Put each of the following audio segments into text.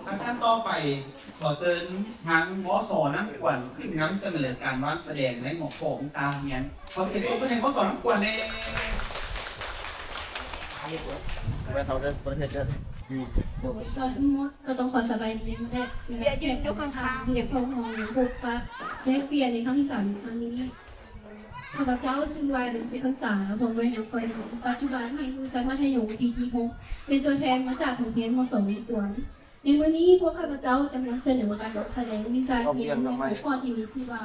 ขั้นต่อไปขอเชิญทางมสน้ำกวนขึ้นนำเสนอการวางแสดงในหมวกโขงซาเฮียนขอเสียงปรบมือให้มสน้ำกวนเลยโดยส่วนมดก็ต้องขอสบายดีมาได้คือได้แก่ยกข้างๆเด็กพงหองบุกปะได้เปลี่ยนในครั้งที่3ครั้งนี้ข้าพเจ้าซึ่งวัย10 พรรษาผมด้วยนักเรียนปัจจุบันเรียนอยู่ชั้นมัธยมปีที่6เป็นตัวแทนมาจากโรงเรียนมสน้ำกวนในวันนี้พวกข้าพเจ้าจะนำเสนอการแสดงดีไซน์เรียนในหัวข้อที่มีชื่อว่า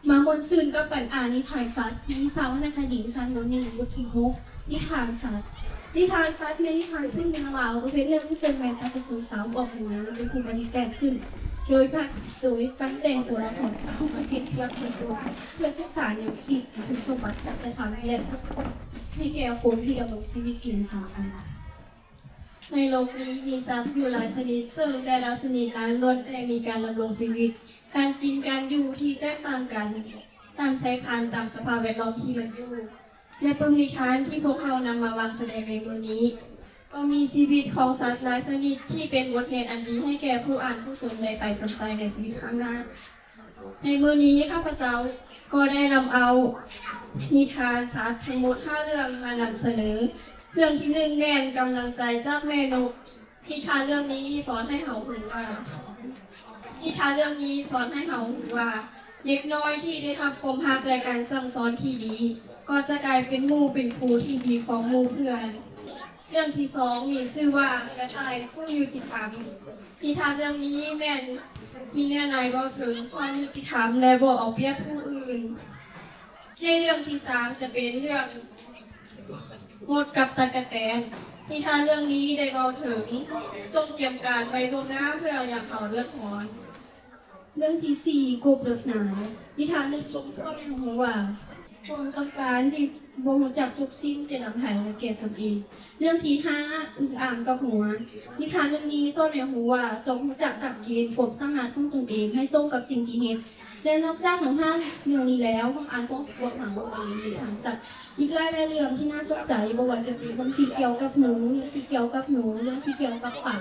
มาบนซื่นกับการอ่านนิทานสัตว์นิสาวรรณคดีสั้นโนนี่บทที่6นิทานสัตว์นิทานสัตว์ในนิทานขึ้นเรื่องราวประเภทเรื่องที่เซนแมนประชาชนสาวออกมาแล้วเป็นภูมิปัญญาแต่งขึ้นโดยการแต่งตัวละครสาวมาเปรียบเทียบเป็นตัวเพื่อศึกษาแนวคิดคุณสมบัติจากแต่ละและให้แก่คนที่ดำรงชีวิตอยู่ในสังคมในโลกนี้มีสัตว์อยู่หลายชนิดซึ่งแต่ละชนิดนั้นล้วนแต่มีการดำรงชีวิตการกินการอยู่ที่แตกต่างกันตามสายพันธุ์ตามสภาพแวดล้อมที่มันอยู่และปมนิทานที่พวกเขานำมาวางแสดงในมื้อนี้ก็มีชีวิตของสัตว์หลายชนิดที่เป็นบทเรียนอันดีให้แก่ผู้อ่านผู้สนใจไปสนใจในชีวิตข้างหน้าในมื้อนี้ข้าพเจ้าก็ได้นำเอานิทานสัตว์ทั้งหมด5 เรื่องมานำเสนอเรื่องที่1แม่นกำลังใจจากแม่นกนิทานเรื่องนี้สอนให้เฮารู้ว่านิทานเรื่องนี้สอนให้เฮารู้ว่าเด็กน้อยที่ได้รับความรักและการสั่งสอนที่ดีก็จะกลายเป็นหมู่เป็นครูที่ดีของหมู่เพื่อนเรื่องที่2มีชื่อว่ากระต่ายผู้ยุติธรรมนิทานเรื่องนี้แม่นมีเนื้อในบอกถึงความยุติธรรมและบ่เอาเปรียบผู้อื่นในเรื่องที่3จะเป็นเรื่องมดกับตะกะแตนนิทานเรื่องนี้ได้บอกถึงจงเตรียมการไว้ล่วงหน้าเพื่ออย่าเขาเลือดร้อนเรื่องที่4กบเลือดหนาวนิทานเรื่องสมข้อในหัวว่าคนกับการที่บ่รู้จักทุกสิ่งจะนำให้มาแก่ตนเองเรื่องที่5อึ่งอ่างกับหัวนิทานเรื่องนี้สอนให้รู้ว่าต้องรู้จักกักเกณฑ์ความสามารถของตนเองให้สมกับสิ่งที่เฮ็ดและนอกจากทั้ง5เรื่องนี้แล้วผู้อ่านก็ควรหาว่ามีทางสัตว์อีกหลายเรื่องที่น่าสนใจบ่ว่าจะเป็นเรื่องที่เกี่ยวกับหนูเรื่องที่เกี่ยวกับหนูเรื่องที่เกี่ยวกับป่า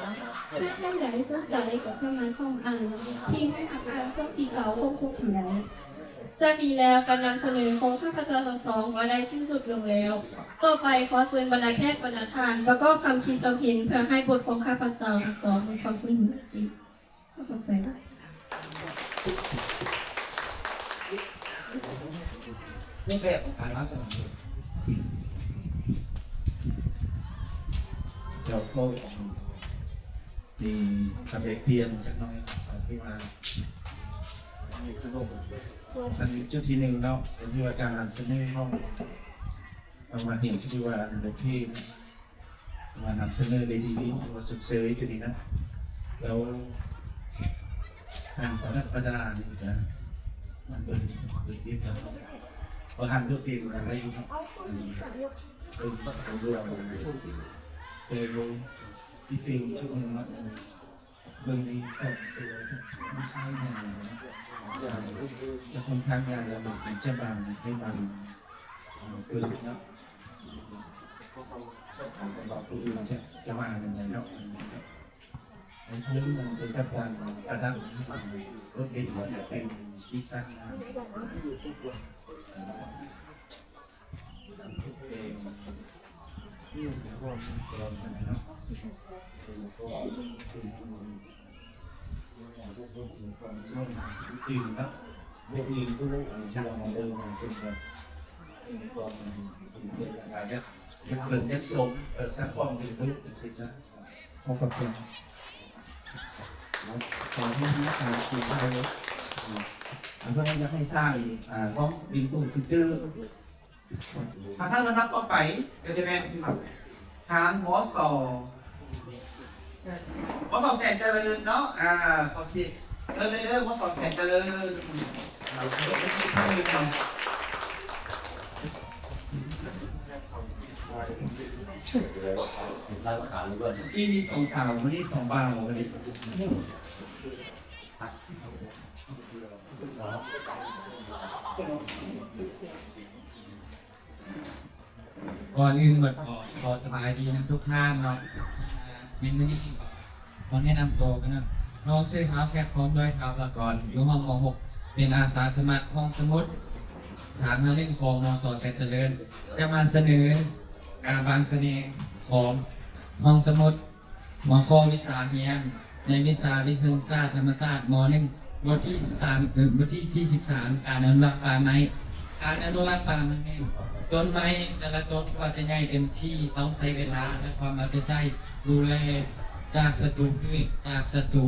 ถ้าท่านใดสนใจก็สามารถเข้าอ่านที่ให้อ่านช่องสีเก่าควบคุมถึงได้จากนี้แล้วการนำเสนอของข้าพเจ้าทั้งสองก็ได้สิ้นสุดลงแล้วต่อไปขอเชิญบรรดาแขกบรรดาทานแล้วก็คำคิดคำเห็นเพื่อให้บทของข้าพเจ้าทั้งสองมีความสนุกดีเข้าใจได้รูปแบบของการวางแสดงเจ้าโฟมีคำเด็กเพียนสักน้อยที่ว่าอันนี้จุดที่1แล้วเป็นที่ว่าการนำเสนอห้องเอามาเห็นที่ว่าโอเคมานำเสนอได้ดีที่ว่าสุดเซอร์ก็ดีนะแล้วการประดานี่นะมันเป็นที่กันพอหันตัวเตียงอะไรอยู่ครับเป็นของเราเป็นที่เตียงชุดนึงนะเบื้องนี้ก็ตัวไม่ใช่แน่นะจะค่อนข้างยากแล้วมันจะบางให้บางเปิดนะเราตัวอื่นจะมาอย่างไรเนาะมันเพิ่มมันจะกับการประดับรถเด็กเป็นซีซั่นนะตื่นครับเด็กลิงก็จะลองมาเดินมาซึ่งแบบอาจจะเปิดจะสมสร้างความเป็นรูปถึงซีซั่นพอฟังจริงขอที่5 3 4 5เลยเพราะนั้นอยากให้สร้างห้องดินปูนตื้อถ้าท่านมานับต่อไปเดี๋ยวจะเป็นทางมสแสนเจริญเนาะขอสิเรื่องมสแสนเจริญที่มี2 สาววันนี้2 บ่าววันนี้ก่อนอื่นขอสบายดีนะทุกท่านเนาะในมื้อนี้ขอแนะนำตัวกันนะ น้องชื่อครับแคทพร้อมด้วยครับละก่อนอยู่ห้องม .6 เป็นอาสาสมัครห้องสมุดสารมาเล่นของมสแสนเจริญจะมาเสนอการวางแสดงของห้องสมุดมข้อวิชาเรียนในวิชาวิทยาศาสตร์ธรรมศาสตร์ม .1 บทที่3บทที่43การอนุรักษ์ป่าไม้การอนุรักษ์ป่าไม้ต้นไม้แต่ละต้นกว่าจะใหญ่เต็มที่ต้องใช้เวลาและความเอาใจใส่ดูแลจากศัตรูพืชจากศัตรู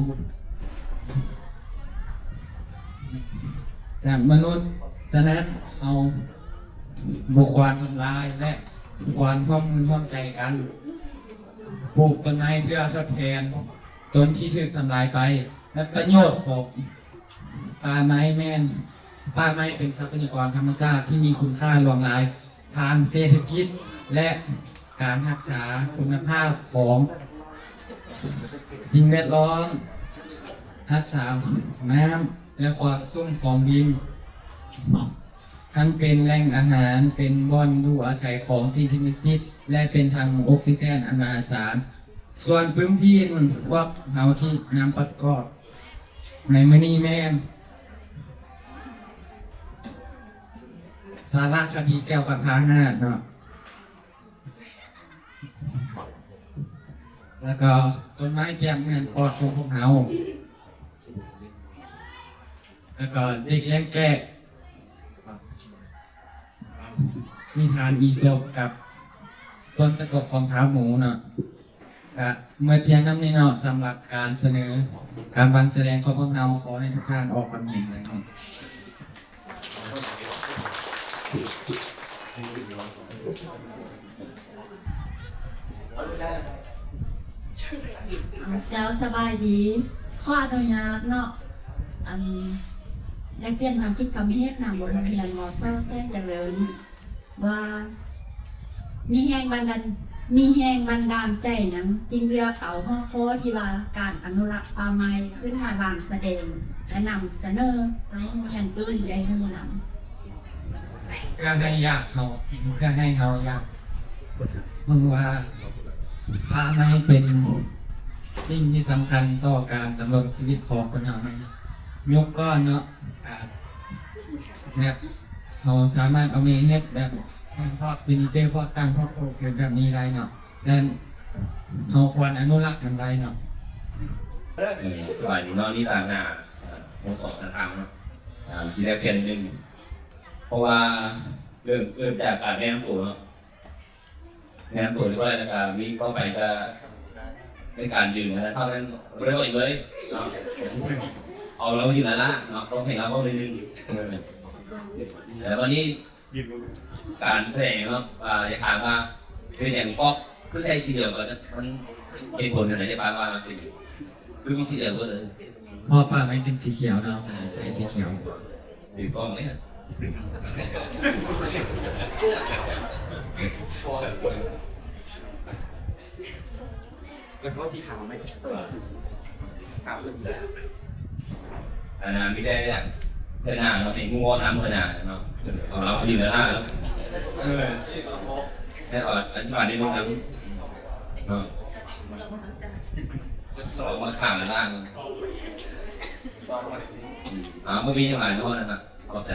จากมนุษย์ฉะนั้นเอาบุกควานทำลายและควานข้อมือข้อมใจกันปลูกต้นไม้เพื่อทดแทนต้นที่ถูกทำลายไปและประโยชน์ของป่าไม้แม่นป่าไม้เป็นทรัพยากรธรรมชาติที่มีคุณค่าหลวงหลายทางเศรษฐกิจและการรักษาคุณภาพของสิ่งแวดล้อมรักษาน้ำและความชุ่มของดินทั้งเป็นแหล่งอาหารเป็นบ่อนอยู่อาศัยของสิ่งที่มีชีวิตและเป็นทางออกซิเจนอันมหาศาลส่วนพื้นที่พวกเฮาที่นำประกอบในมื้อนี้แม่นสารคดีเกี่ยวกับพาหนะเนาะแล้วก็ต้นไม้เตรียมเงินปลอดของพวกเฮาแล้วก็เด็กเลี้ยงแกะนิทานอีสปกับต้นตะกบของเท้าหมูเนาะก็เมื่อเที่ยงน้ำนี้เนาะสำหรับการเสนอการบันแสดงของพวกเราขอให้ทุกท่านออกความเห็นเลยเนาะ เจ้าสบายดีข้ออนุญาตเนาะอันได้เปลี่ยนความคิดคำเฮ็ดนำบทเรียนมอสแท้เจริญว่ามีแหงบันดาลใจหนังจริงเรือเขาห่อโคที่ว่าการอนุรักษ์ป่าไม้ขึ้นมาวางแสดงและนำเสนอให้โรงเรียนอื่นได้รู้นำ เพื่อให้อยากเขาเพื่อให้เขาอยากมึงว่าพระไม่เป็นสิ่งที่สำคัญต่อการดำรงชีวิตของคนเราไหมยกก้อนเนาะแบบเราสามารถเอาเมเน็ตแบบพวกเฟอร์นิเจอร์พวกตั้งพวกโต๊ะเกิดแบบนี้ได้เนาะและเราควรอนุรักษ์มันไว้เนาะ สบายดีเนาะนี่ต่างหน้าโมสองสาขาเนาะจีได้เปลี่ยนหนึ่งเพราะว่าเริ่มจากการแนะนำตัวเนาะแนะนำตัวเรียกว่าอะไรนะครับมีเข้าไปก็ในการยืนนะเท่านั้นเรียกว่าอีกเลยเนาะเอาเรามายืนแล้วนะเนาะต้องให้เราก็เลยนึงแล้ววันนี้การแสดงเนาะอยากถามว่าเป็นอย่างป๊อกคือใช้สีเหลืองก่อนนะมันเหตุผลอะไรได้บ้างว่าคือมีสีเหลืองก็เลย เพราะป่าไม่เป็นสีเขียวเนาะใส่สีเขียว ดีกล้องเนี่ย แล้วก็ที่ขาวไหมขาวเลย อันนั้นไม่ได้อย่างเธอหน้าเราเห็นงูน้ำเธอหน้าเนาะเราอยู่ในหน้าแล้วแน่นอนอธิบายได้มั้งครับเนาะสองมาสั่งล่างไม่มีอย่างไรโน่นนะครับเข้าใจ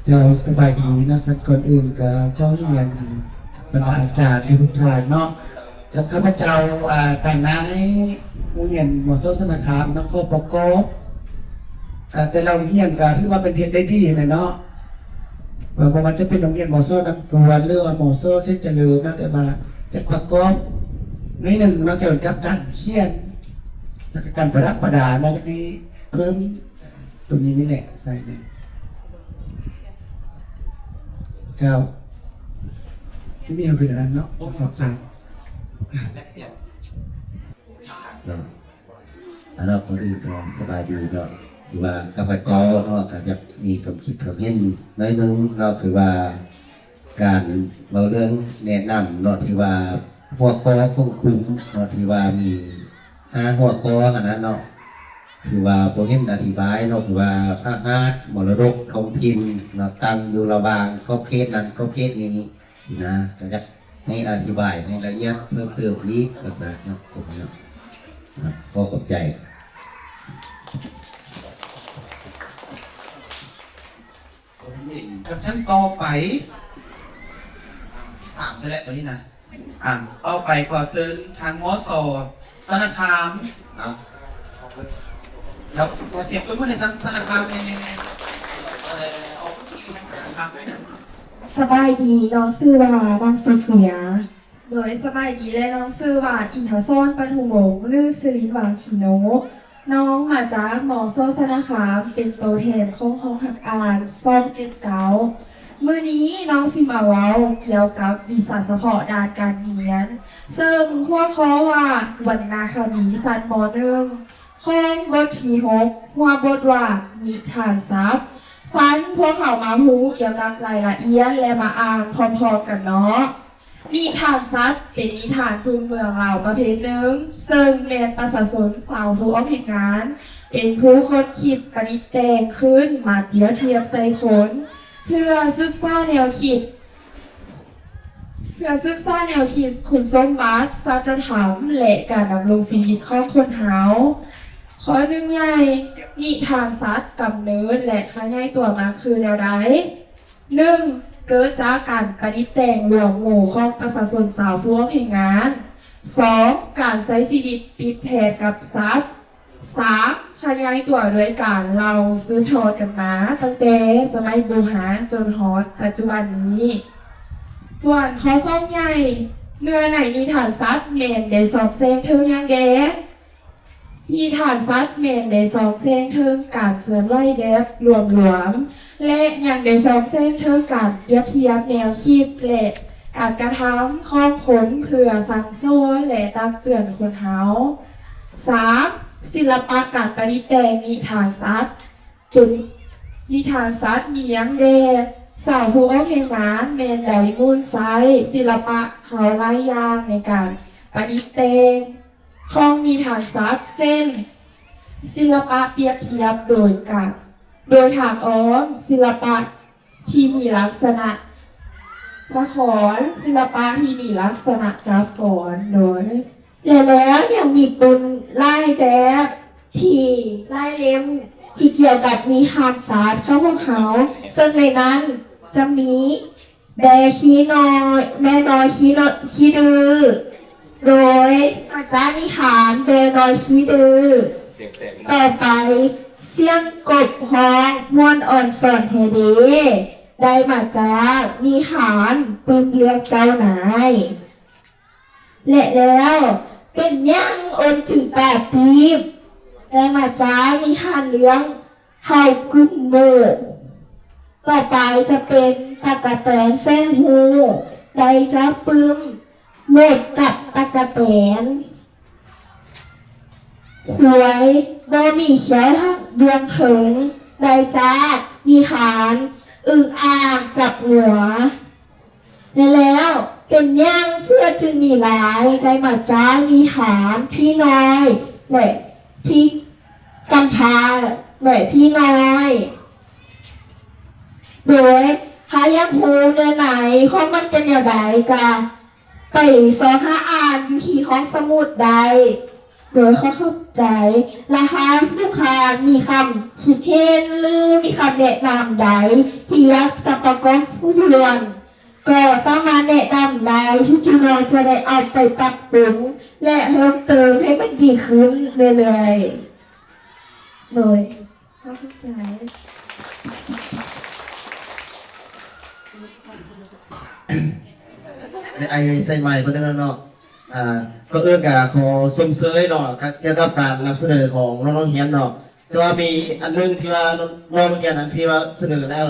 เจ้าสบายดีนะสักก่อนอื่นก็เรียนบรรดาอาจารย์ทุกท่านเนาะสำหรับข้าพเจ้าแต่งหน้าให้ผู้เรียนหมอโซสนาคามนักโคปกบแต่เราเรียนก็ถือว่าเป็นเทศได้ดีเลยเนาะว่ามันจะเป็นโรงเรียนหมอโซนักกวนหรือว่าหมอโซเส้นเจริญนะแต่ว่าจะประกอบในหนึ่งเราเกี่ยวกับการเขียนและการประดับประดาเราจะให้เพิ่มตัวนี้นี่แหละใส่เนี่ยเจ้าที่นี่เอาเป็นอะไรเนาะขอบใจ อันนั้นคนอื่นก็สบายดีเนาะหรือว่าข้าพเจ้าเนาะก็จะมีความคิดความเห็นน้อยนึงเนาะคือว่าการเราเรื่องแนะนำเนาะที่ว่าหัวข้อควบคุมเนาะที่ว่ามี5หัวข้อขนาดเนาะคือว่าโปรเห็นอธิบายเนาะคือว่าพระธาตุมรดกท้องถิ่นเนาะตั้งอยู่ระหว่างขอบเขตนั้นขอบเขตนี้ นะก็จะให้อธิบายให้ละเอียดเพิ่มเติมนี้ก็จะเนาะผมเนาะพอเข้าใจ กับชั้นต่อไปถามไปแล้ววันนี้นะต่อไปก็เตือนทางมอสอสนคามแล้วตัวเสียบตัวเมื่อไหร่สนคามเองออกที่ทางสนคามด้วยนะ สบายดีน้องชื่อว่านางโซเฟียโดยสบายดีและน้องชื่อว่าอินทซ่อนปทุมวงศ์หรือสิริวานฟิโนน้องมาจากมอโซสนาคามเป็นตัวแทนของห้องหักอ่านซ่อง79มื้อนี้น้องสิมาเว้าเกี่ยวกับวิชาเฉพาะด้านการเรียนซึ่งหัวข้อว่าวรรณคดีสั้นม.1 ข้อบทที่6หัวบทว่านิทานศัพท์ฟันพวกเขามาหูเกี่ยวกับรายละเอียดและมาอ่านพร้อมๆกันเนาะนิทานศัพท์เป็นนิทานพื้นเมืองเราประเภทหนึ่งซึ่งแมนประชาชนสาวผู้ออกเหตุงานเป็นผู้คนคิดประดิษฐ์แต่งขึ้นมาเปรียบเทียบใส่คนเพื่อศึกษาแนวคิดคุณสมบัติสัจธรรมและการดำรงชีวิตของคนเฮาข้อหนึ่งใหญ่นิทานสัตว์กำเนิดและขยายตัวมาคือแนวใด 1. เกิดจากการประดิษฐ์แต่งรวมหมู่ของประชาชนสาวผู้ออกแห่งงาน 2. การใช้ชีวิตติดแพทกับสัตว์ 3. ขยายตัวด้วยการเล่าซื้อทอดกันมาตั้งแต่สมัยโบราณจนฮอดปัจจุบันนี้ ส่วนข้อสอบใหญ่เนื้อในนิทานสัตว์แม่นได้สอบแซงถึงอย่างเด็กนิทานสัตว์แม่นได้สอบแซงถึงการเคลื่อนไหวแบบรวมๆและยังได้สอบแซงถึงการเปรียบเทียบแนวคิดและการกระทำของคนเพื่อสั่งสอนและตักเตือนคนเฮา 3. ศิลปะการประดิษฐ์แต่งนิทานสัตว์เป็นนิทานสัตว์มีหยังแดสาวผู้ออกแห่งงานแมนไดมูลไซศิลปะเขาหลายอย่างในการประดิษฐ์แต่งของนิทานสัตว์เส้นศิลปะเปรียบเทียบโดยทางอ้อมศิลปะที่มีลักษณะละครศิลปะที่มีลักษณะกราฟก่อนโดยแล้วยังมีเป็นไล่แบบที่ไล่เล่มที่เกี่ยวกับนิทานศาสตร์เข้าพวกเขาซึ่งในนั้นจะมีแบขี้น้อยแม่น้อยขี้ดื้อโดยอาจารย์นิทานแบน้อยขี้ดื้อต่อไปเสียงกบฮ้องม่วนอ่อนสอนเฮเดได้มาจากนิทานปืนเลือกเจ้านายและแล้วเป็นย่างโอนถึงแปดทีบได้มาจากนิทานเรื่องเฮากึมโมต่อไปจะเป็นตะกะแตนเส้นหูได้จากปึ้มหมดกับตะกะแตนขวยบ่มีเขียวทักเดืองเถิงได้จากนิทานอึ่งอ่างกับหัวและแล้วเป็นย่างเสื้อจึงมีหลายได้มาจากนิทานพี่น้อยและพี่กำพร้าและพี่น้อยโดยหายังหูในไหนข้อมันเป็นอย่างไรกันไปสอนหาอ่านอยู่ที่ห้องสมุดใดโดยเขาเข้าใจและหาผู้ค้ามีคำคิดเห็นหรือมีคำแนะนำใดที่อยากจะประกอบผู้ชวนก็สามารถแนะนำได้ที่จุฬาจะได้เอาไปปรับปรุงและเพิ่มเติมให้มันดีขึ้นเรื่อยๆโดยเข้าใจ ในไอใส่ใหม่ประเด็นเนาะก็เอื้อกับขอสมเสยเนาะเกี่ยวกับการนำเสนอของน้องๆเฮียนเนาะแต่ว่ามีอันนึงที่ว่าน้องๆเฮียนนั้นที่ว่าเสนอแล้ว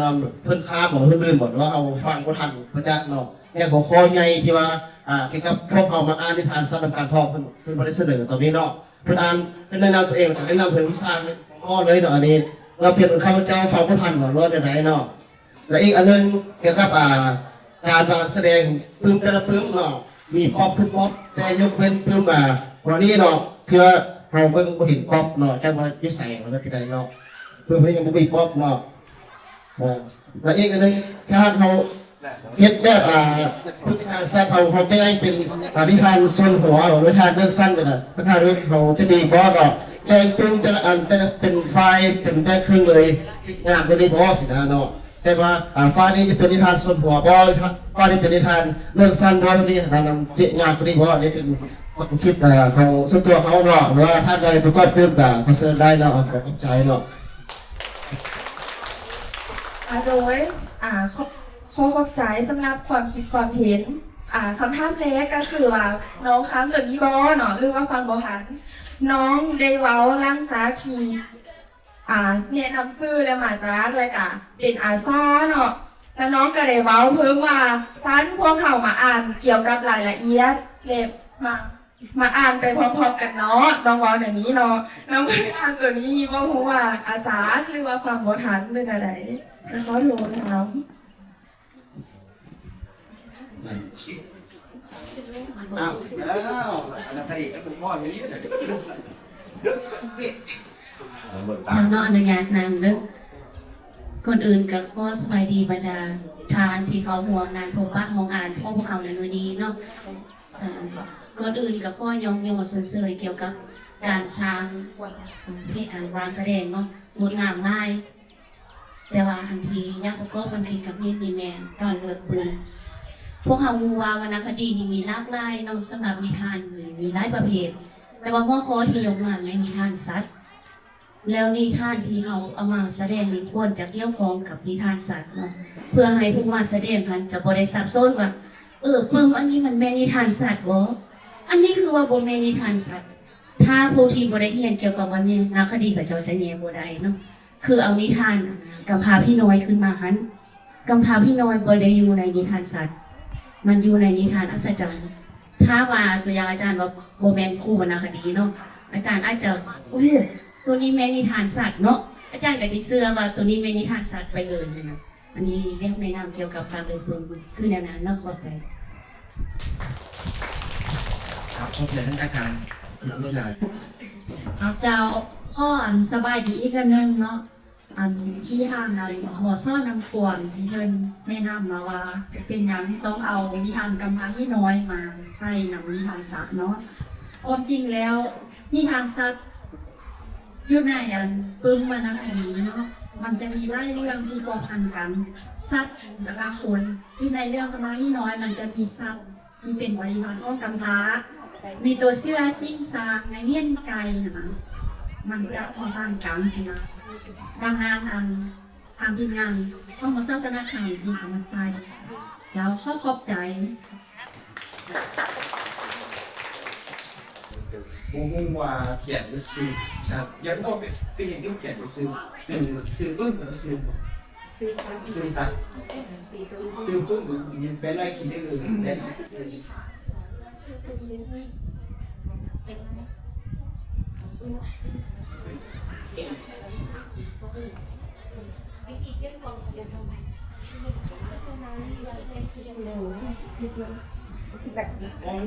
เพิ่นค้าบอกเพิ่นลืมหมดว่าเอาฟังบ่ทันพระจักเนาะอย่างหัวข้อใหญ่ที่ว่าเกี่ยวกับพวกเขามาอ่านนิทานสัตว์นำการพ่อเพิ่นบ่ได้เสนอตรงนี้เนาะเพิ่นอ่านเพิ่นแนะนำตัวเองแนะนำถึงวิชาข้อเลยเนาะอันนี้เราเปลี่ยนข้าพเจ้าฟังบ่ทันเนาะรอได้ไหนเนาะและอีกอันนึงเกี่ยวกับการวางแสดงปึ้มแต่ละปึ้มเนาะมีป๊อปทุกป๊อปแต่ยกเว้นปึ้มวันนี้เนาะคือว่าเราเพิ่งเห็นป๊อปเนาะแค่ว่ายิ่งใส่แล้วก็ที่ใดเนาะปึ้มนี้ยังไม่มีป๊อปเนาะและอีกอันนึงถ้าเรา เฮ็ดแบบแซ่บเขาได้เป็นนิทานส่วนหัวนิทานเรื่องสั้นเลยนะนิทานเรื่องเขาจะดีบอสแดงเป็นแต่ละอันแต่เป็นไฟเป็นได้ครึ่งเลยงานก็ดีบอสสินะเนาะแต่ว่าไฟนี้จะเป็นนิทานส่วนหัวบอสไฟนี้เป็นนิทานเรื่องสั้นบอสนี่นะเจ็ดงานก็ดีบอสนี่เป็นความคิดเขาส่วนตัวเขาเนาะหรือว่าท่านใดประกอบเติมเขาเสนอได้เนาะขอบใจเนาะ โดยขอขอบใจสำหรับความคิดความเห็นคำถามแรกก็คือว่าน้องค้างตัวนี้บอเนาะหรือว่าฟังบอหันน้องได้เว้าล่างจากที่แนะนำซื้อแล้วมาจากเลยกะเป็นอาซาเนาะแล้วน้องก็ได้เว้าเพิ่มว่าซันพวกเขามาอ่านเกี่ยวกับรายละเอียดเล็บมาอ่านไปพร้อมๆกันเนาะน้องเว้าอย่างนี้เนาะน้องไม่ได้อ่านตัวนี้บ่ฮู้ว่าอาจารย์หรือว่าฟังบ่ทันหรืออะไรแล้วเขาโทรถาม อ้าวแล้วนักคดีก็เป็นพ่ออย่างนี้เลย ทางนอกอนุญาตนำเด้อก่อนอื่นก็ขอสบายดีบรรดาทานที่เขาห่วงงานพบปะห้องอ่านพ่อพวกเขาในมื้อนี้เนาะก่อนอื่นก็ขอยองสนเสยเกี่ยวกับการสร้างเพศวางแสดงเนาะงดงามง่ายแต่ว่าอันที่ยากประกอบมันคือกับเฮ็ดนี่แม่นการเลือกปืนพวกเขารู้ว่าวรรณคดีนี่มีหลากหลายเนาะสำหรับนิทานมีหลายประเภทแต่ว่าหัวข้อที่ยกมาในนิทานสัตว์แล้วนิทานที่เขาเอามาแสดงนี่ควรจะเกี่ยวข้องกับนิทานสัตว์เนาะเพื่อให้ผู้มาแสดงพันจะบ่ได้สับสนว่าปึ้มอันนี้มันแม่นนิทานสัตว์บ่อันนี้คือว่าบ่แม่นนิทานสัตว์ถ้าผู้ที่บ่ได้เรียนเกี่ยวกับวรรณคดีก็จะแยกบ่ได้เนาะคือเอานิทานกำพร้าพี่น้อยขึ้นมาหันกำพร้าพี่น้อยบ่ได้อยู่ในนิทานสัตว์มันอยู่ในนิทานอัศจรรย์ถ้าว่าตัวอย่างอาจารย์ว่าโบแมนคู่วรรณคดีเนาะอาจารย์อาจจะตัวนี้แม่นิทานสัตว์เนาะอาจารย์ก็จะเชื่อว่าตัวนี้แม่นิทานสัตว์ไปเลยนะอันนี้เรียกในนามเกี่ยวกับการเดินปืนคือแนวนั้นเนาะขอบใจ ครับชอบเรียนทั้งอาการไม่ได้ เจ้าข้ออันสบายดีอีกอันหนึงเนาะอันที่ทางนั้นหมอซ่อนนำกวนที่เพิ่นแนะนำมาว่าเป็นหยังต้องเอานิทานกำพร้าที่น้อยมาใส่นำนิทานสัตว์เนาะความจริงแล้วนิทานสัตว์อยู่ในอันปึ้งวรรณคดีเนาะมันจะมีหลายเรื่องที่พัวพันกันสัตว์และก็คนอยู่ในเรื่องกำพร้าที่น้อยมันจะมีสัตว์ที่เป็นบริวารของกำพร้ามีตัวเชื่อสิ่งสร้างในเงี้ยนไก่นะมันจะพัวพันกันสินะดังนั้นทางทีมงานเข้ามาสร้างสถานการณ์ที่เอามาใส่แล้วข้อขอบใจ ผมคงว่าเขียนจะซื้อครับยังบอกเป็นอย่างที่เขียนจะซื้อต้นจะซื้อสัตว์ซื้อต้นยินไปไล่กินได้เลยได้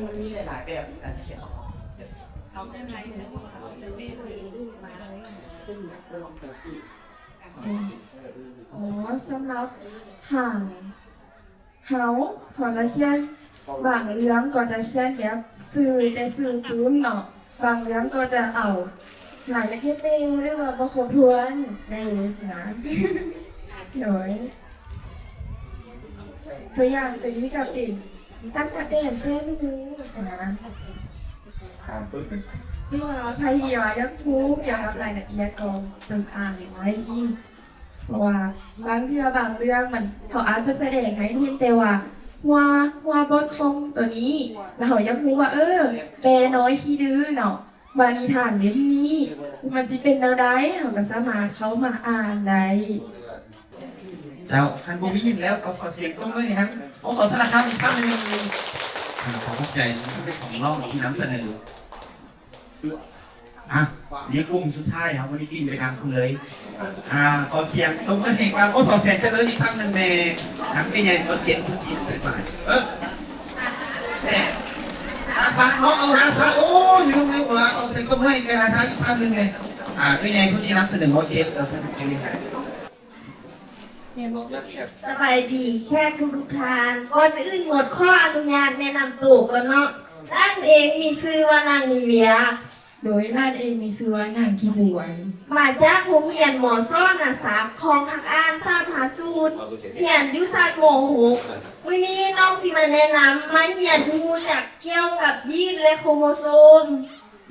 มันมีหลายๆแบบการเขียนสำหรับห่างเฮาพอจะเขียนบางเรื่องก็จะเขียนแบบสื่อแต่สื่อพื้นเนาะบางเรื่องก็จะเอาหลายละเอียดเองหรือว่าบ่ครบถ้วนในสินะโดยตัวอย่างตัวนี้ก็เป็นตั้งแต่เต้นเส้นรู้สินะที่ว่าพยายามจะพูดเกี่ยวกับรายละเอียดก็ต้องอ่านไว้อีกเพราะว่าบางเรื่องมันเขาอาจจะแสดงให้เห็นแต่ว่าบทคอมตัวนี้แล้วเขาอยากรู้ว่าแปลน้อยขี้ดื้อเนาะวานิทานเล่มนี้มันสิเป็นแนวใดเขาก็สามารถเข้ามาอ่านได้ เจ้าท่านผู้มียินแล้วขอเสียงต้นด้วยครับขอสารคามอีกครั้งหนึ่งขอขอบใจที่ของรอบที่นำเสนอนี่กลุ่มสุดท้ายครับวันนี้กินไปทางคุณเลยขอเสียงตรงนี้เห็นว่าสอแสนจะเลยอีกครั้งหนึ่งในทำเป็นไงก็เจ็ดคุณจีนจะไปอาซาเนาะอาซาโอ้ลืมว่าเอาเสียงตรงให้เป็นอาซาอีกครั้งหนึ่งเลยเป็นไงคุณจีนนำเสนอโมเจ็ดเราเสนอไปเลยครับ สบายดีแค่ทุกทานก่อนอื่นหมดข้ออนุญาตแนะนำตัวก่อนเนาะด้านเองมีชื่อว่านางนิเวีย โดยนานเองมีชื่อว่านางกิบวน มาจากโรงเรียนหมอซ้อนน่ะสามคลองหักอ่านทราบหาสูตรเรียนอยุศาสตร์โมโหวันนี้น้องสิมาแนะนำมาเรียนรู้จักเกี่ยวกับยีนและโครโมโซม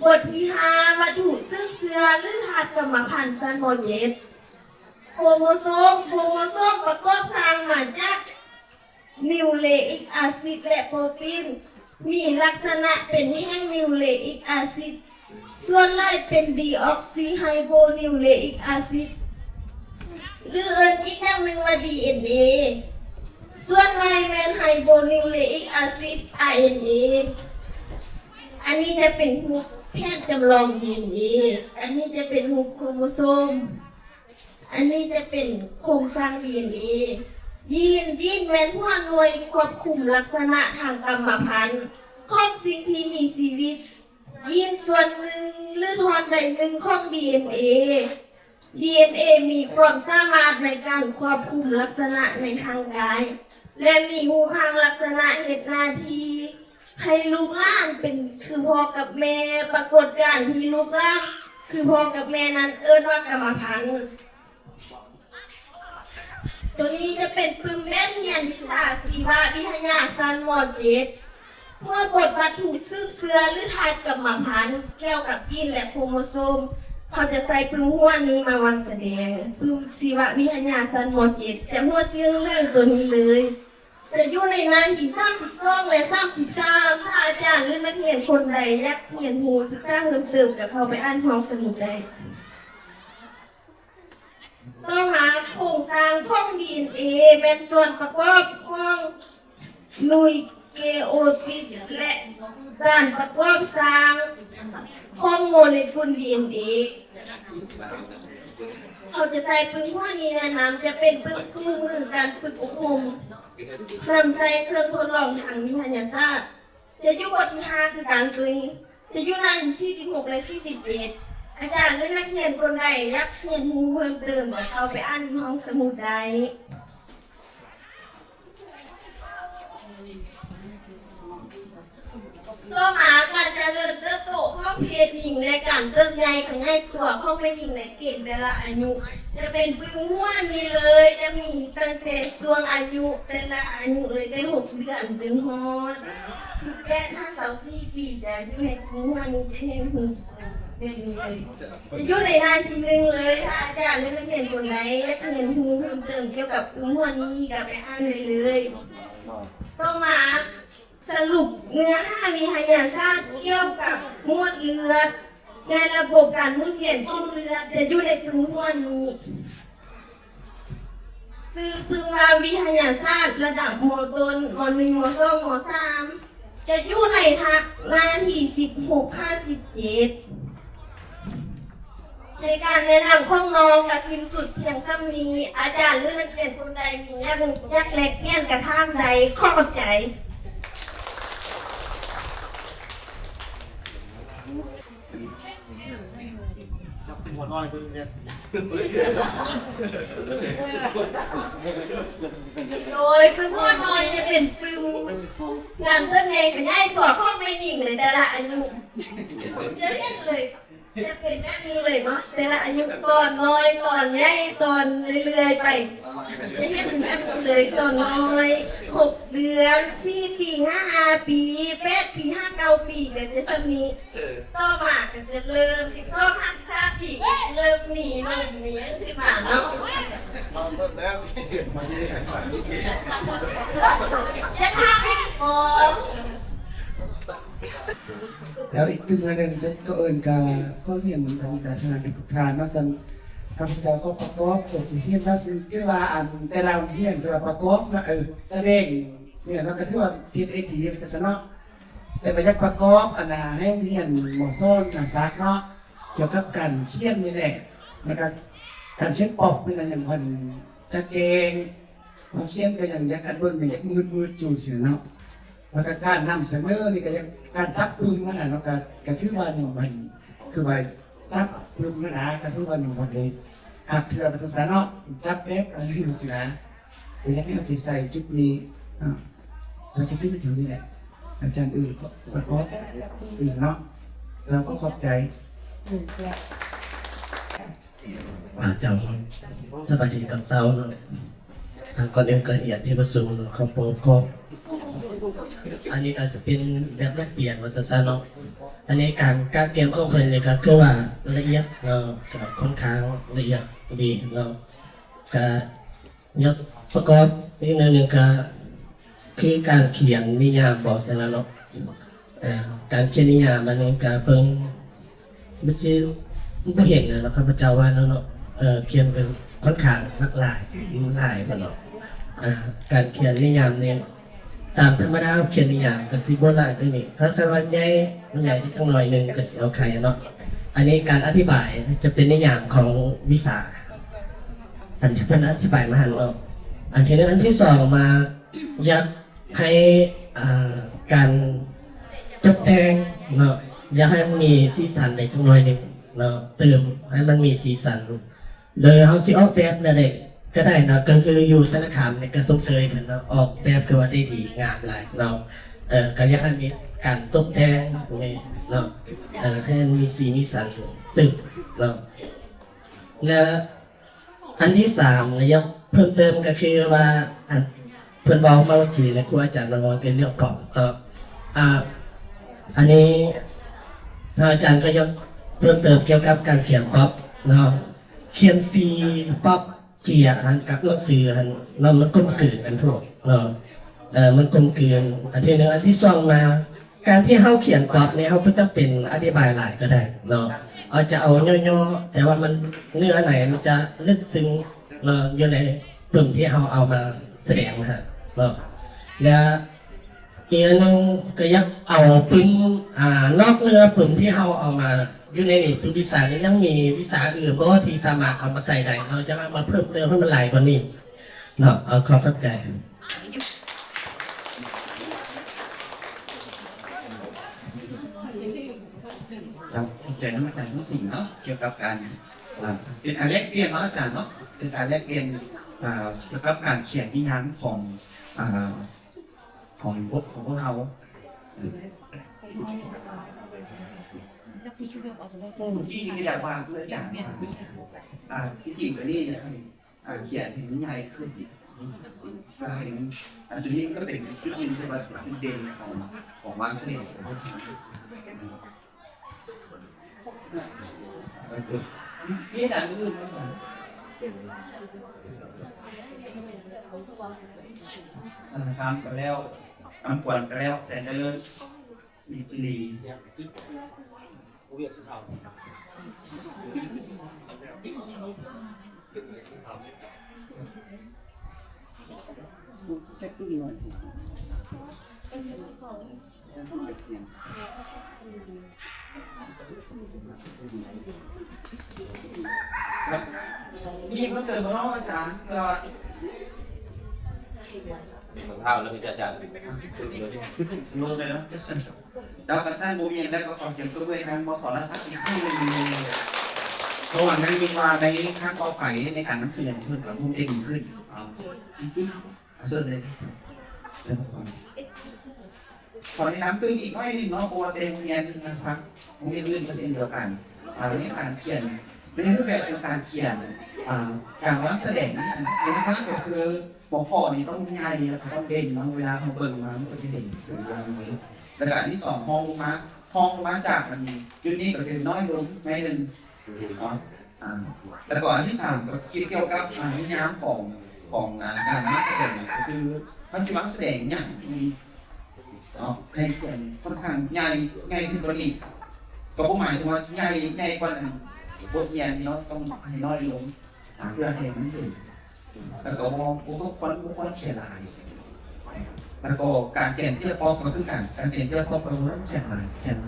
บทที่5วัตถุซึ่งเสือหรือธาตุกรรมพันธุ์ซันโมเยตโครโมโซมประกอบสร้างมาจากนิวเลอิกอาซิดและโปรตีนมีลักษณะเป็นแห้งนิวเลอิกอาซิดส่วนไล่เป็นดีออกซิไฮโบนิวเลอิกอาซิดหรือเอิ้นอีกอย่างหนึ่งว่า DNA ส่วนไล่เป็นไฮโบนิวเลอิกอาซิด RNA อันนี้จะเป็นรูปแพทย์จำลอง DNA อันนี้จะเป็นรูปโครโมโซมอันนี้จะเป็นโครงสร้าง DNA ยีนแม่นหัวหน่วยควบคุมลักษณะทางกรรมพันธุ์ของสิ่งที่มีชีวิตยีนส่วนหนึ่งหรือทอนใดหนึ่งของ DNA มีความสามารถในการควบคุมลักษณะในทางกายและมีหูทางลักษณะเหตุหน้าที่ให้ลูกหลานเป็นคือพ่อกับแม่ปรากฏการณ์ที่ลูกหลานคือพ่อกับแม่นั้นเอิ้นว่ากรรมพันธุ์ตัวนี้จะเป็นปึ้มแม่เรียนวิชาชีววิทยาซันมอเจ็ดเมื่อบทวัตถุซึ่งเสือหรือธาตุกรรมพันธุ์เกี่ยวกับยีนและโครโมโซมเขาจะใส่ปึ้มหัวนี้มาวางแสดงปึ้มชีววิทยาซันมอเจ็ดจะหัวเสียงเรื่องตัวนี้เลยจะอยู่ในนั้นที่32และ33ถ้าอาจารย์หรือนักเรียนคนใดอยากเรียนรู้ศึกษาเพิ่มเติมกับเขาไปอ่านห้องสมุดได้ต่อมาโครงสร้างของ DNA เป็นส่วนประกอบของนูเคลีโอติดและการประกอบสร้างของโมเลกุล DNA เขาจะใส่ปึ้งหัวนี้แนะนำจะเป็นปึ้งคู่มือการฝึกอบรมนำใส่เครื่องทดลองทางวิทยาศาสตร์จะอยู่บทที่5คือการตุยจะอยู่หน้าที่46และ47อาจารย์หรือนักเรียนคนใดอยากเรียนรู้เพิ่มเติมก็เข้าไปอ่านห้องสมุดได้ต่อมาการเจริญเติบโตของเพศหญิงและการเติบใหญ่ขยายตัวของเพศหญิงในเกณฑ์แต่ละอายุจะเป็นปึ้งหัวนี่เลยจะมีตั้งแต่ช่วงอายุแต่ละอายุเลยได้6 เดือนจนฮอด18-24 ปีจะอยู่ในปึ้งหัวนี้จะเห็นหุ่นแบบนี้เลยจะอยู่ในหน้าที่1เลยถ้าอาจารย์หรือนักเรียนคนใดอยากเรียนรู้เพิ่มเติมเกี่ยวกับปึ้งหัวนี้ก็ไปอ่านเลยต่อมาสรุปเนื้อหาวิทยาศาสตร์เกี่ยวกับมวลเลือดในระบบการหมุนเวียนของเลือดจะอยู่ในปึ้งหัวนี้ซื้อปึ้งว่าวิทยาศาสตร์ระดับม.ต้นม.1 ม.2 ม.3 จะอยู่ในทักหน้าที่16-57ในการแนะนำของน้องกับสิ้นสุดเพียงซ้ำนี้อาจารย์หรือนักเรียนคนใดมีอยากแลกเปลี่ยนกระทั่งใดข้อใจหัวน้อยเพิ่งเนี่ย โดยปึ้งหัวน้อยจะเป็นปึ้งนั่นตัวเองขยายตัวข้อไม่หญิงเลยแต่ละอายุจะเห็นเลยจะเป็นแบบนี้เลยเนาะแต่ละอายุตอนน้อยตอนใหญ่ตอนเรื่อยๆไปจะเห็นแบบนี้เลยตอนน้อย6 เดือน4 ปี5 ปี8 ปี5 9 ปีก็จะสมีต่อมาก็จะเริ่ม12-13 ปีเริ่มมีขึ้นมาเนาะ ตอนต้นแล้วมาที่แข่งขันนี่คือ จะทำให้พอ เจ้าอีกตึงอันหนึ่งเสร็จก็เอิญกาก็เห็นของประธานทุกทานมาสันข้าพเจ้าก็ประกอบตัวที่เพี้ยนแล้วซึ่งชื่อว่าอันแต่เราเพี้ยนจะประกอบนะแสดงเนี่ยเราก็ถือว่าเพี้ยนดีจะสนอแต่ไปยักประกอบอันน่ะให้เพี้ยนหมอซ้อนนะซักเนาะเกี่ยวกับการเขียนนี่แหละแล้วก็การเขียนปอกนี่นะอย่างคนจะเจงเราเขียนก็อย่างยักอันเบิ้งอย่างยักมืดจูเสียเนาะแล้วก็การนำเสนอนี่ก็ยังการจับปึ้งนั่นแหละเนาะก็ชื่อว่าอย่างมันคือว่าจับปึ้งนั่นนะก็ถือว่าอย่างมันเลย ขัดเถื่อนภาษาเนาะจับเล็บอะไรอยู่สินะแต่ยังไม่เอาใจใส่จุดนี้เราจะซื้อไปแถวนี้แหละอาจารย์อื่นก็อื่นเนาะเราก็ขอบใจ เจ้าสบายดีตอนเช้าเนาะก่อนอื่นก็อยากที่ประชุมครอบครัวก็อันนี้อาจจะเป็นแบบแลกเปลี่ยนวัฒนธรรมเนาะอันนี้การเกมของเพิ่นเนี่ยก็คือว่าละเอียดเนาะกับค่อนข้างละเอียดดีเนาะก็ยกประกอบอีกหนึ่งก็คือการเขียนนิยามบอกเสร็จแล้วเนาะการเขียนนิยามมันก็เพิ่งไม่ใช่ไม่เห็นนะแล้วข้าพเจ้าว่าเนาะเขียนเป็นค่อนข้างหลากหลายไปเนาะการเขียนนิยามเนี่ยตามธรรมดาเขียนนิยามก็สิบ่หลายด้วยนี่ถ้าว่าใหญ่ที่จังหน่อยนึงก็สิเอาใครเนาะอันนี้การอธิบายจะเป็นนิยามของวิสาอันที่เป็นอธิบายมาหันเนาะอันที่นึงอันที่สองมาอยากให้การตกแต่งเนาะอยากให้มันมีสีสันในจังหน่อยนึงเนาะเติมให้มันมีสีสันโดยเขาสิออกแบบนั่นเองก็ได้เนาะก็คืออยู่สารคามเนี่ยก็ส่งเสริมเพิ่นเนาะออกแบบคือว่าได้ดีงามหลายเนาะก็อยากให้มีการตกแต่งนี่เนาะให้มันมีสีมีสันตึกเนาะและอันที่สามเนี่ยยังเพิ่มเติมก็คือว่าเพิ่นบอกมาเมื่อกี้นะครูอาจารย์มาบอกเป็นเรื่องของต่ออันนี้พระอาจารย์ก็ยังเพิ่มเติมเกี่ยวกับการเขียนป๊อปเนาะเขียนซีป๊อปเกียร์กับหนังสือแล้วมันกลมกลืนกันพวกเนาะมันกลมกลืนอันที่หนึ่งอันที่สองมาการที่เขาเขียนป๊อปเนี่ยเขาก็จะเป็นอธิบายหลายก็ได้เนาะเอาจะเอาย่อๆแต่ว่ามันเนื้อไหนมันจะลึกซึ้งเนาะอยู่ในกลุ่มที่เขาเอามาแสดงนะฮะเนาะแล้วอีกอันนึงก็ยักเอาปึ้งนอกเนื้อปึ้งที่เขาเอามาอยู่ในนี่วิสานี้ยังมีวิสาอื่นเพราะว่าที่สามารถเอามาใส่ได้เราจะมาเพิ่มเติมให้มันหลายกว่านี้เนาะเอาขอบใจจำใจน้ำอาจารย์ทั้งสิ่งเนาะเกี่ยวกับการเป็นการแลกเปลี่ยนเนาะอาจารย์เนาะเป็นการแลกเปลี่ยนเกี่ยวกับการเขียนนิยามของบทของพวกเราที่ไม่ได้ว่าเพื่อจากที่จริงก็นี่เขียนเห็นใหญ่ขึ้นเห็นจุดนี้ก็เป็นจุดยืนเป็นจุดเด่นของวางเส้นนี่แต่อื่นไม่ใช่นะครับไปแล้วอันกวนไปแล้วแสนได้เลยมีปลีนี่เพิ่มเติมมาเนาะอาจารย์เราเท่าแล้วมีอาจารย์ลงเลยนะดาวกระจายโมเมนต์แล้วก็ขอเสียงตัวด้วยกันมาขอรักษาอีกสิ่งหนึ่งระหว่างนั้นมีมาในข้างต่อไปในการนำเสนอเพื่อนกับผู้เก่งขึ้นเสนอเลยเจ้าก่อนขอในน้ำตื้นอีกไม่หนึ่งเนาะโอเต็มเงียนนะครับโมเมนต์ลื่นก็เช่นเดียวกันในการเขียนในรูปแบบของการเขียนการวางแสดงนะครับก็คือหัวข้อนี้ต้องง่ายแล้วก็ต้องเด่นเนาะเวลาเขาเบิ่งมามันก็จะเห็นเป็นอย่างนี้ระดับที่สองห้องมาจากมันจุดนี้ก็จะน้อยลงไม่หนึ่งแล้วก็อันที่สามก็เกี่ยวกับนิยามของการวางแสดงก็คือมันจะวางแสดงเนี่ยให้เขียนค่อนข้างใหญ่ขึ้นกว่านี้ก็หมายถึงว่าใหญ่กว่าบทเรียนนี้ต้องให้น้อยลงเพื่อให้มันถึงแล้วก็มองทุกคนเขียนลายแล้วก็การเขียนเทียบปอกก็คือการเขียนเทียบปอกก็ต้องเขียนลายเขียน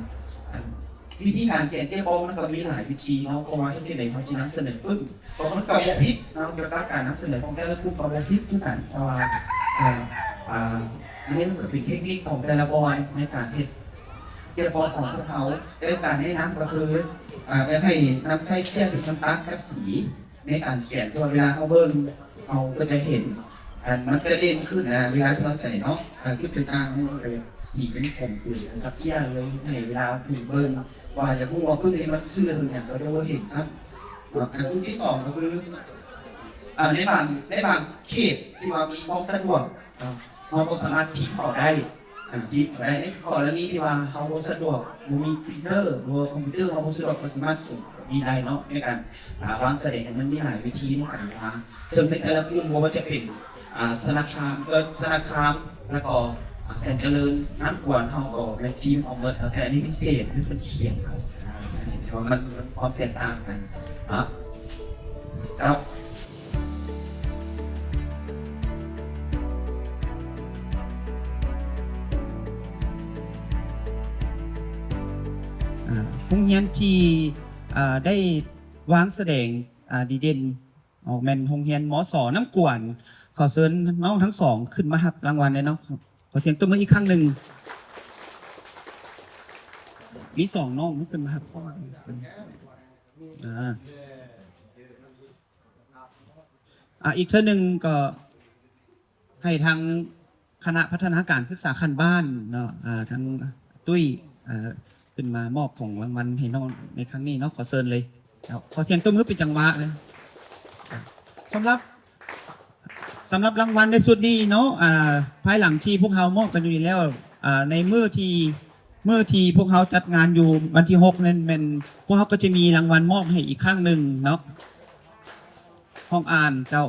วิธีการเขียนเทียบปอกมันก็มีหลายวิธีเนาะเพราะว่าที่ไหนเขาจะนำเสนอปุ๊บเพราะมันกับพิษเนาะเกี่ยวกับการนำเสนอของแต่ละกลุ่มกับพิษทุกการเพราะว่าอันนี้มันเป็นเทคนิคของแต่ละบอลในการเทียบปอกของพวกเขาในการแนะนำก็คือให้นำใส่เทียบถึงน้ำตาลกับสี ในการเขียนตัวเวลาเขาเบิ่งเราก็จะเห็นมันจะเด่นขึ้นนะเวลาที่เราใส่เนาะขึ้นเป็นอ่างนี่มันก็จะสีเป็นผมอื่นกับเที่ยเลยให้เวลาถึงเบิ่งว่าจะพูดว่าพึ่งนี้มันเสื้อถึงอย่างเราจะเห็นซ้ำอันที่สองก็คือในบางเขตที่ว่ามีความสะดวกเราก็สามารถพิมพ์ออกได้พิมพ์ได้ในกรณีที่ว่าเขาสะดวกมีปรินเตอร์คอมพิวเตอร์เขาสะดวกก็สามารถส่งมีได้เนาะในการวางแสดงมันมีหลายวิธีในการวางซึ่งในแต่ละกลุ่มว่าจะเป็นธนาคารแล้วก็แสนเจริญน้ำกวนเขาก็ในทีมออกมาแต่อันนี้พิเศษที่เป็นเขียนเขาเพราะมันความแตกต่างกันครับโรงเรียนที่ได้วางแสดงดีเด่นออกแมนโรงเรียนมส.น้ำกวนขอเชิญน้องทั้งสองขึ้นมารับรางวัลเลยเนาะขอเสียงตบมืออีกครั้งหนึ่งมีสองน้องขึ้นมาครับอีกเท่านึงก็ให้ทางคณะพัฒนาการศึกษาขั้นบ้านเนาะทางตุ้ยขึ้นมามอบของรางวัลให้น้องในครั้งนี้เนาะขอเชิญเลยขอเสียงตบมือเป็นจังหวะเลยสำหรับรางวัลในสุดนี้เนาะภายหลังที่พวกเขามอบกันอยู่แล้วในเมื่อที่พวกเขาจัดงานอยู่วันที่6นั่นเป็นพวกเขาก็จะมีรางวัลมอบให้อีกครั้งหนึ่งเนาะห้องอ่านเจ้า